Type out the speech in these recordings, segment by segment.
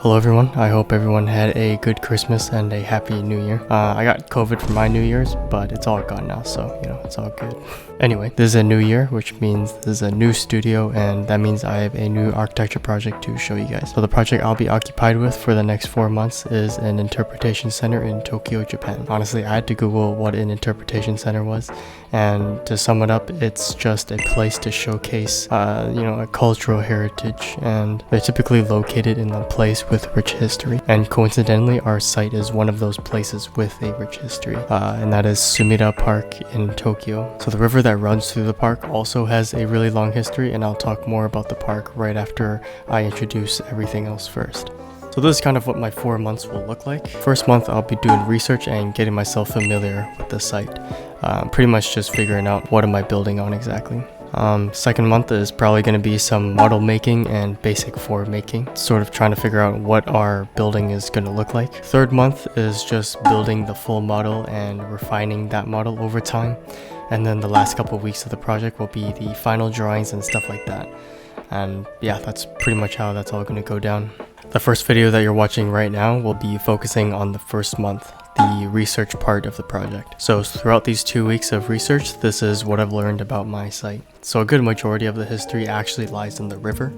Hello everyone, I hope everyone had a good Christmas and a happy new year. I got COVID for my New Year's, but it's all gone now, so it's all good. Anyway, this is a new year, which means this is a new studio, and that means I have a new architecture project to show you guys. So the project I'll be occupied with for the next 4 months is an interpretation center in Tokyo, Japan. Honestly, I had to Google what an interpretation center was, and to sum it up, it's just a place to showcase, a cultural heritage, and they're typically located in a place with rich history. And coincidentally, our site is one of those places with a rich history, and that is Sumida Park in Tokyo. So the river that runs through the park also has a really long history, and I'll talk more about the park right after I introduce everything else first. So this is kind of what my 4 months will look like. First month, I'll be doing research and getting myself familiar with the site. Pretty much just figuring out what am I building on exactly. Second month is probably going to be some model making and basic form making, sort of trying to figure out what our building is going to look like. Third month is just building the full model and refining that model over time. And then the last couple of weeks of the project will be the final drawings and stuff like that. And yeah, that's pretty much how that's all going to go down. The first video that you're watching right now will be focusing on the first month, the research part of the project. So throughout these 2 weeks of research, this is what I've learned about my site. So a good majority of the history actually lies in the river.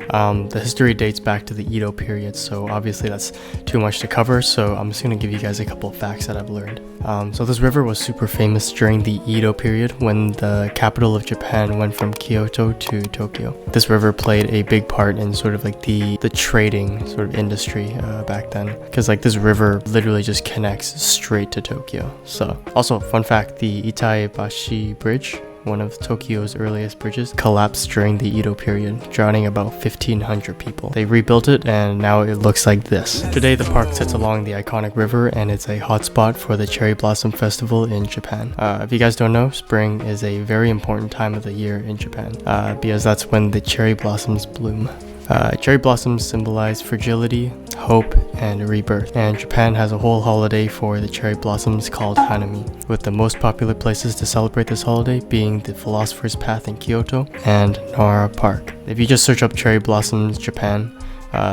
The history dates back to the Edo period, so obviously that's too much to cover, so I'm just going to give you guys a couple of facts that I've learned. So this river was super famous during the Edo period when the capital of Japan went from Kyoto to Tokyo. This river played a big part in sort of like the trading sort of industry back then, because like this river literally just connects straight to Tokyo. So also fun fact, the Itaebashi Bridge, one of Tokyo's earliest bridges, collapsed during the Edo period, drowning about 1,500 people. They rebuilt it and now it looks like this. Today the park sits along the iconic river and it's a hotspot for the Cherry Blossom Festival in Japan. If you guys don't know, spring is a very important time of the year in Japan, because that's when the cherry blossoms bloom. Cherry blossoms symbolize fragility, hope, and rebirth, and Japan has a whole holiday for the cherry blossoms called Hanami, with the most popular places to celebrate this holiday being the Philosopher's Path in Kyoto and Nara Park. If you just search up cherry blossoms Japan,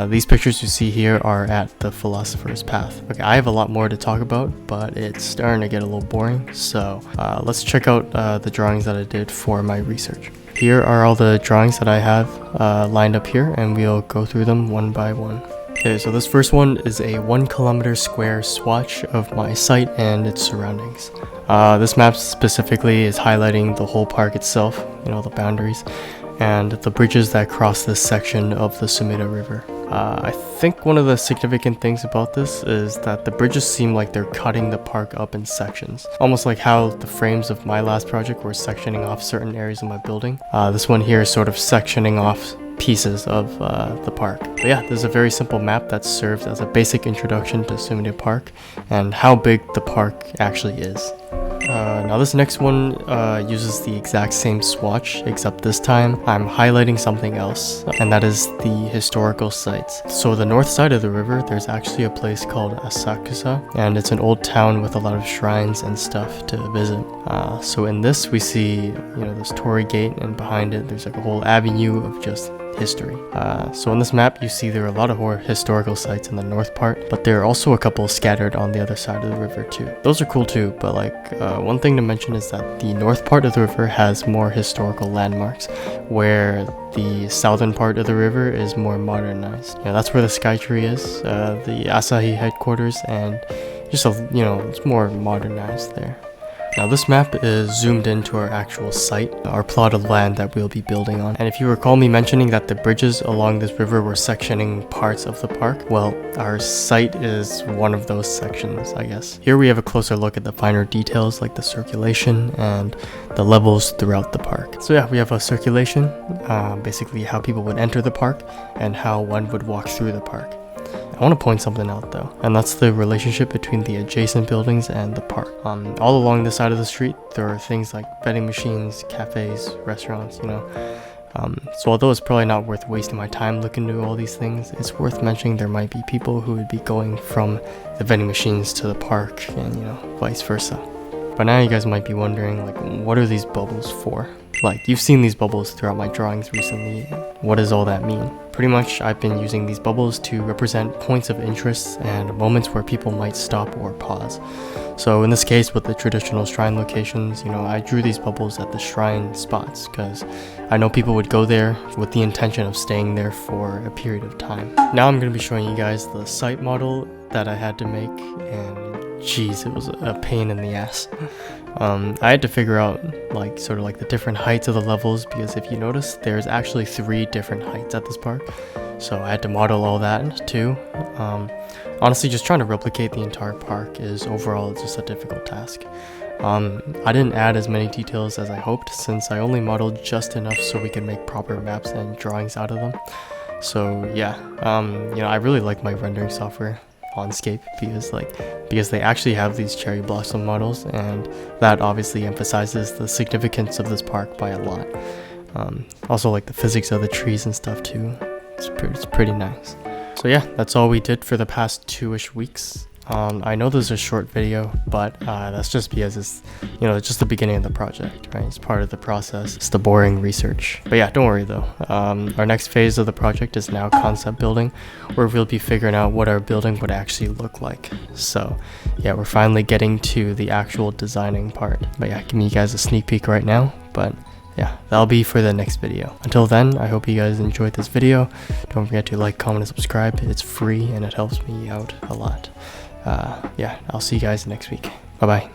these pictures you see here are at the Philosopher's Path. Okay, I have a lot more to talk about, but it's starting to get a little boring, so let's check out the drawings that I did for my research. Here are all the drawings that I have lined up here, and we'll go through them one by one. Okay, so this first one is a 1 kilometer square swatch of my site and its surroundings. This map specifically is highlighting the whole park itself, the boundaries, and the bridges that cross this section of the Sumida River. I think one of the significant things about this is that the bridges seem like they're cutting the park up in sections. Almost like how the frames of my last project were sectioning off certain areas of my building. This one here is sort of sectioning off pieces of the park. But yeah, this is a very simple map that serves as a basic introduction to Sumida Park and how big the park actually is. Now this next one uses the exact same swatch, except this time I'm highlighting something else, and that is the historical sites. So the north side of the river, there's actually a place called Asakusa, and it's an old town with a lot of shrines and stuff to visit. So in this we see, this Torii Gate, and behind it there's like a whole avenue of just history. So on this map you see there are a lot of historical sites in the north part, but there are also a couple scattered on the other side of the river too. Those are cool too, but one thing to mention is that the north part of the river has more historical landmarks, where the southern part of the river is more modernized. That's where the Skytree is, the Asahi headquarters, and just it's more modernized there. Now this map is zoomed into our actual site, our plot of land that we'll be building on. And if you recall me mentioning that the bridges along this river were sectioning parts of the park, well, our site is one of those sections, I guess. Here we have a closer look at the finer details like the circulation and the levels throughout the park. So yeah, we have a circulation, basically how people would enter the park and how one would walk through the park. I want to point something out though, and that's the relationship between the adjacent buildings and the park. All along this side of the street, there are things like vending machines, cafes, restaurants, So although it's probably not worth wasting my time looking into all these things, it's worth mentioning there might be people who would be going from the vending machines to the park and, vice versa. But now you guys might be wondering, what are these bubbles for? You've seen these bubbles throughout my drawings recently. What does all that mean? pretty much I've been using these bubbles to represent points of interest and moments where people might stop or pause. So in this case, with the traditional shrine locations, I drew these bubbles at the shrine spots because I know people would go there with the intention of staying there for a period of time. Now I'm going to be showing you guys the site model that I had to make, and jeez, it was a pain in the ass. I had to figure out sort of the different heights of the levels, because if you notice, there's actually 3 different heights at this park. So I had to model all that too. Honestly, just trying to replicate the entire park is overall just a difficult task. I didn't add as many details as I hoped, since I only modeled just enough so we could make proper maps and drawings out of them. So yeah, I really like my rendering software, Onscape, because they actually have these cherry blossom models, and that obviously emphasizes the significance of this park by a lot. Also like the physics of the trees and stuff too. It's pretty nice. So yeah, that's all we did for the past 2-ish weeks. I know this is a short video, but that's just because it's just the beginning of the project, right? It's part of the process. It's the boring research. But yeah, don't worry though. Our next phase of the project is now concept building, where we'll be figuring out what our building would actually look like. So yeah, we're finally getting to the actual designing part. But yeah, giving you guys a sneak peek right now. But yeah, that'll be for the next video. Until then, I hope you guys enjoyed this video. Don't forget to like, comment, and subscribe. It's free and it helps me out a lot. Yeah, I'll see you guys next week. Bye bye.